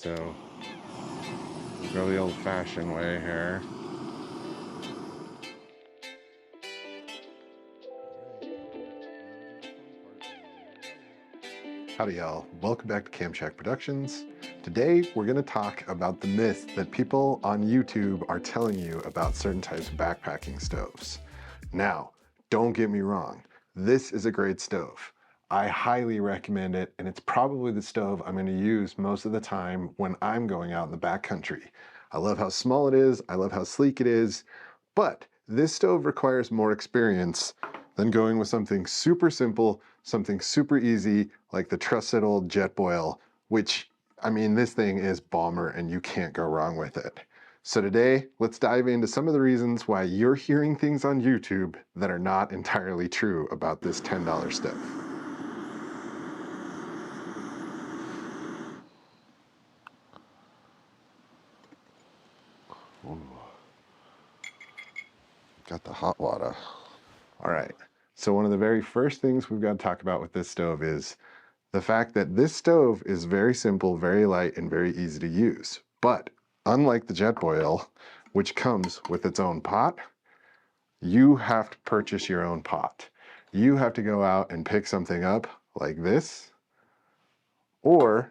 So we'll go the old-fashioned way here. Howdy y'all, welcome back to Cam Shack Productions. Today we're going to talk about the myth that people on YouTube are telling you about certain types of backpacking stoves. Now, don't get me wrong, this is a great stove. I highly recommend it, and it's probably the stove I'm going to use most of the time when I'm going out in the backcountry. I love how small it is, I love how sleek it is, but this stove requires more experience than going with something super simple, something super easy, like the trusted old Jetboil, which, I mean, this thing is bomber and you can't go wrong with it. So today, let's dive into some of the reasons why you're hearing things on YouTube that are not entirely true about this $10 stove. Ooh. Got the hot water. All right, so one of the very first things we've got to talk about with this stove is the fact that this stove is very simple, very light, and very easy to use. But unlike the Jetboil, which comes with its own pot, you have to purchase your own pot. You have to go out and pick something up like this, or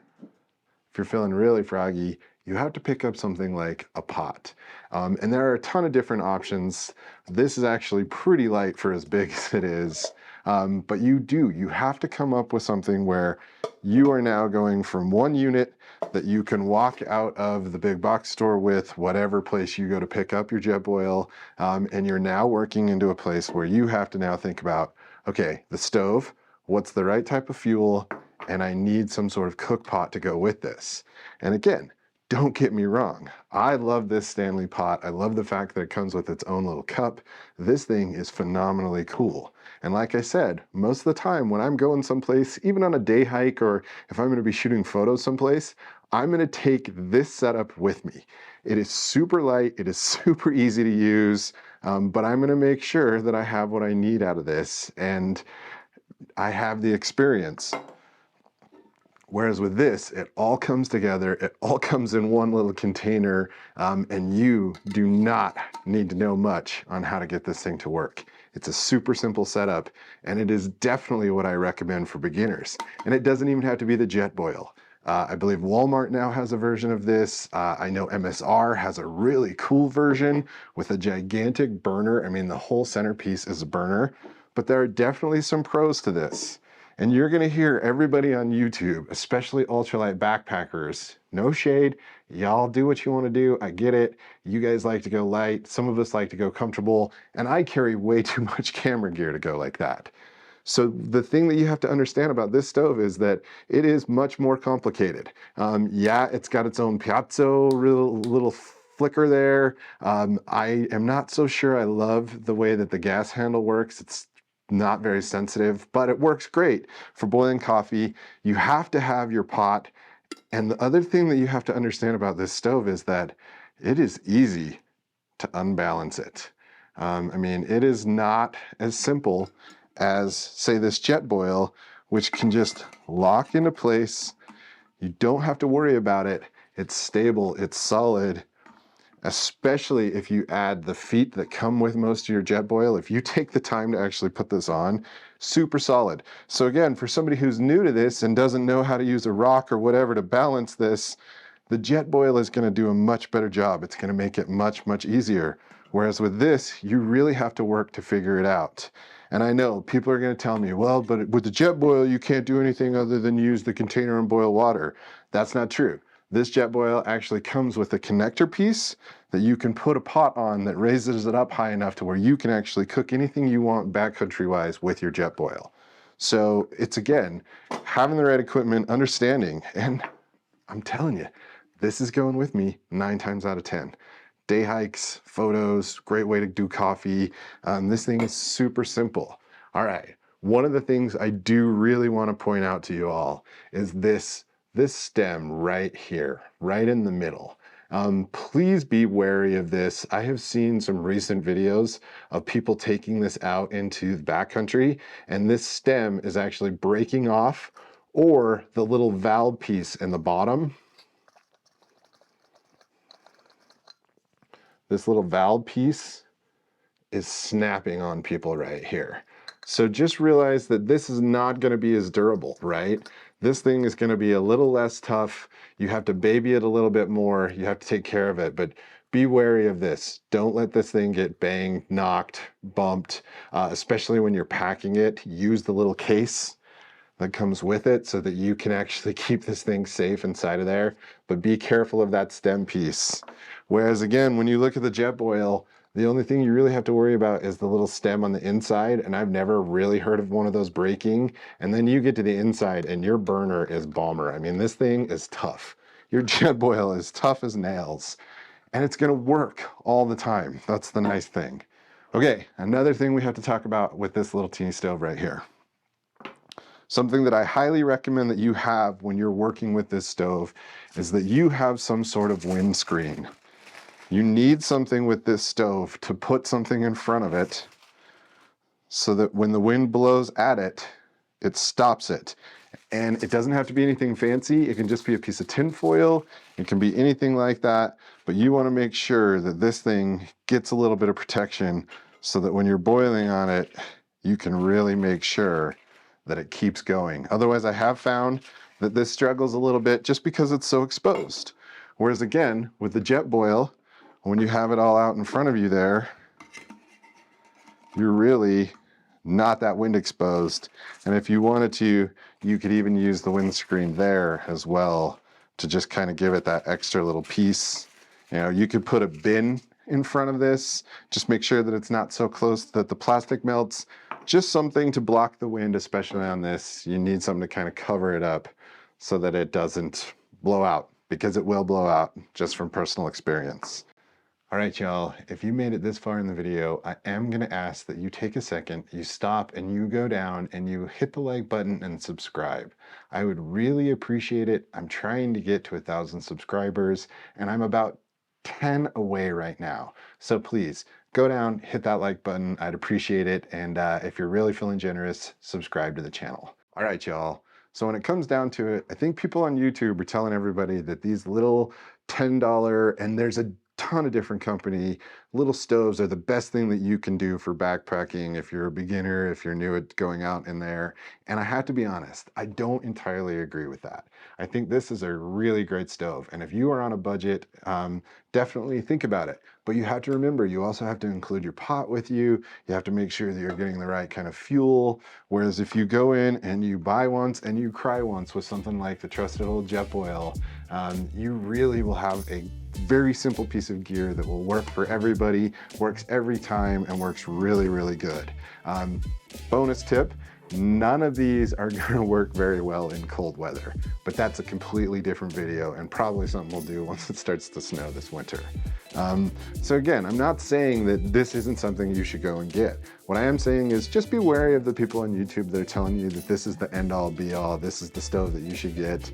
if you're feeling really froggy, you have to pick up something like a pot. And there are a ton of different options. This is actually pretty light for as big as it is. But you have to come up with something where you are now going from one unit that you can walk out of the big box store with, whatever place you go to pick up your Jetboil, and you're now working into a place where you have to now think about, okay, the stove, what's the right type of fuel, and I need some sort of cook pot to go with this. And again, don't get me wrong, I love this Stanley pot. I love the fact that it comes with its own little cup. This thing is phenomenally cool. And like I said, most of the time when I'm going someplace, even on a day hike, or if I'm going to be shooting photos someplace, I'm going to take this setup with me. It is super light, it is super easy to use, but I'm going to make sure that I have what I need out of this, and I have the experience. Whereas with this, it all comes together, it all comes in one little container, and you do not need to know much on how to get this thing to work. It's a super simple setup, and it is definitely what I recommend for beginners. And it doesn't even have to be the Jetboil. I believe Walmart now has a version of this. I know MSR has a really cool version with a gigantic burner. I mean, the whole centerpiece is a burner, but there are definitely some pros to this. And you're gonna hear everybody on YouTube, especially ultralight backpackers, no shade, y'all do what you wanna do, I get it. You guys like to go light, some of us like to go comfortable, and I carry way too much camera gear to go like that. So the thing that you have to understand about this stove is that it is much more complicated. Yeah, it's got its own piezo little flicker there. I am not so sure I love the way that the gas handle works. It's not very sensitive, but it works great for boiling coffee. You have to have your pot. And the other thing that you have to understand about this stove is that it is easy to unbalance it. I mean, it is not as simple as, say, this Jetboil, which can just lock into place. You don't have to worry about it. It's stable, it's solid, especially if you add the feet that come with most of your Jetboil. If you take the time to actually put this on, super solid. So again, for somebody who's new to this and doesn't know how to use a rock or whatever to balance this, the Jetboil is going to do a much better job. It's going to make it much, much easier. Whereas with this, you really have to work to figure it out. And I know people are going to tell me, well, but with the Jetboil, you can't do anything other than use the container and boil water. That's not true. This Jetboil actually comes with a connector piece that you can put a pot on that raises it up high enough to where you can actually cook anything you want backcountry-wise with your Jetboil. So it's, again, having the right equipment, understanding, and I'm telling you, this is going with me 9 times out of 10. Day hikes, photos, great way to do coffee. This thing is super simple. All right, one of the things I do really want to point out to you all is this stem right here, right in the middle. Please be wary of this. I have seen some recent videos of people taking this out into the backcountry, and this stem is actually breaking off, or the little valve piece in the bottom this little valve piece is snapping on people right here. So just realize that this is not going to be as durable, right? This thing is going to be a little less tough. You have to baby it a little bit more. You have to take care of it, but be wary of this. Don't let this thing get banged, knocked, bumped, especially when you're packing it. Use the little case that comes with it so that you can actually keep this thing safe inside of there, but be careful of that stem piece. Whereas again, when you look at the Jetboil, the only thing you really have to worry about is the little stem on the inside, and I've never really heard of one of those breaking. And then you get to the inside and your burner is bomber. I mean, this thing is tough. Your Jetboil is tough as nails, and it's gonna work all the time. That's the nice thing. Okay, another thing we have to talk about with this little teeny stove right here. Something that I highly recommend that you have when you're working with this stove is that you have some sort of windscreen. You need something with this stove to put something in front of it so that when the wind blows at it, it stops it. And it doesn't have to be anything fancy. It can just be a piece of tin foil. It can be anything like that. But you want to make sure that this thing gets a little bit of protection so that when you're boiling on it, you can really make sure that it keeps going. Otherwise, I have found that this struggles a little bit just because it's so exposed. Whereas again, with the Jetboil, when you have it all out in front of you there, you're really not that wind exposed. And if you wanted to, you could even use the windscreen there as well to just kind of give it that extra little piece. You know, you could put a bin in front of this, just make sure that it's not so close that the plastic melts. Just something to block the wind, especially on this. You need something to kind of cover it up so that it doesn't blow out, because it will blow out just from personal experience. All right, y'all, if you made it this far in the video, I am gonna ask that you take a second, you stop and you go down and you hit the like button and subscribe. I would really appreciate it. I'm trying to get to 1,000 subscribers and I'm about 10 away right now. So please go down, hit that like button. I'd appreciate it. And if you're really feeling generous, subscribe to the channel. All right, y'all. So when it comes down to it, I think people on YouTube are telling everybody that these little $10, and there's a ton of different company, little stoves are the best thing that you can do for backpacking if you're a beginner, if you're new at going out in there. And I have to be honest, I don't entirely agree with that. I think this is a really great stove. And if you are on a budget, definitely think about it. But you have to remember, you also have to include your pot with you. You have to make sure that you're getting the right kind of fuel. Whereas if you go in and you buy once and you cry once with something like the trusted old Jetboil, you really will have a very simple piece of gear that will work for everybody, works every time, and works really, really good. Bonus tip, none of these are gonna work very well in cold weather, but that's a completely different video and probably something we'll do once it starts to snow this winter. So again, I'm not saying that this isn't something you should go and get. What I am saying is just be wary of the people on YouTube that are telling you that this is the end all be all, this is the stove that you should get,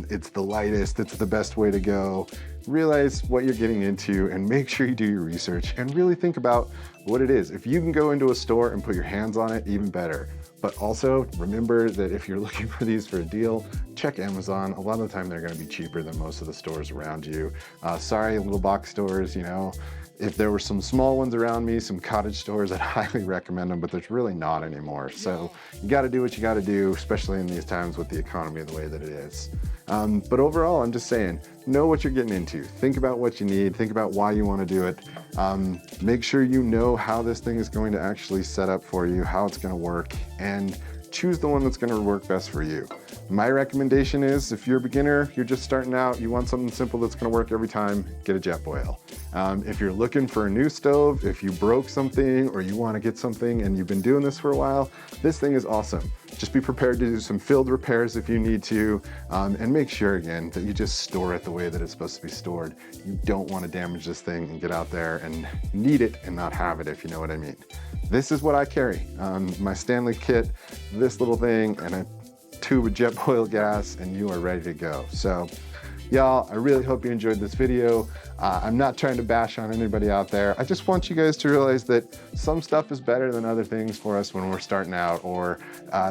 it's the lightest, it's the best way to go. Realize what you're getting into and make sure you do your research and really think about what it is. If you can go into a store and put your hands on it, even better. But also remember that if you're looking for these for a deal, check Amazon. A lot of the time they're gonna be cheaper than most of the stores around you. Sorry, little box stores, you know, if there were some small ones around me, some cottage stores, I'd highly recommend them, but there's really not anymore. So you gotta do what you gotta do, especially in these times with the economy the way that it is. But overall, I'm just saying, know what you're getting into. Think about what you need, think about why you wanna do it. Make sure you know how this thing is going to actually set up for you, how it's gonna work, and choose the one that's gonna work best for you. My recommendation is, if you're a beginner, you're just starting out, you want something simple that's gonna work every time, get a Jetboil. If you're looking for a new stove, if you broke something or you wanna get something and you've been doing this for a while, this thing is awesome. Just be prepared to do some field repairs if you need to, and make sure again that you just store it the way that it's supposed to be stored. You don't wanna damage this thing and get out there and need it and not have it, if you know what I mean. This is what I carry. My Stanley kit, this little thing, and a tube of Jetboil gas, and you are ready to go. So y'all, I really hope you enjoyed this video. I'm not trying to bash on anybody out there. I just want you guys to realize that some stuff is better than other things for us when we're starting out, or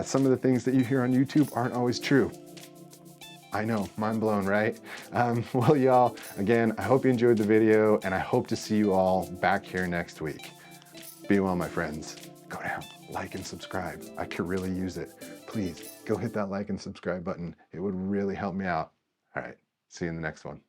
some of the things that you hear on YouTube aren't always true. I know, mind blown, right? Well, y'all, again, I hope you enjoyed the video, and I hope to see you all back here next week. Be well, my friends. Go down, like and subscribe. I could really use it. Please go hit that like and subscribe button. It would really help me out. All right, see you in the next one.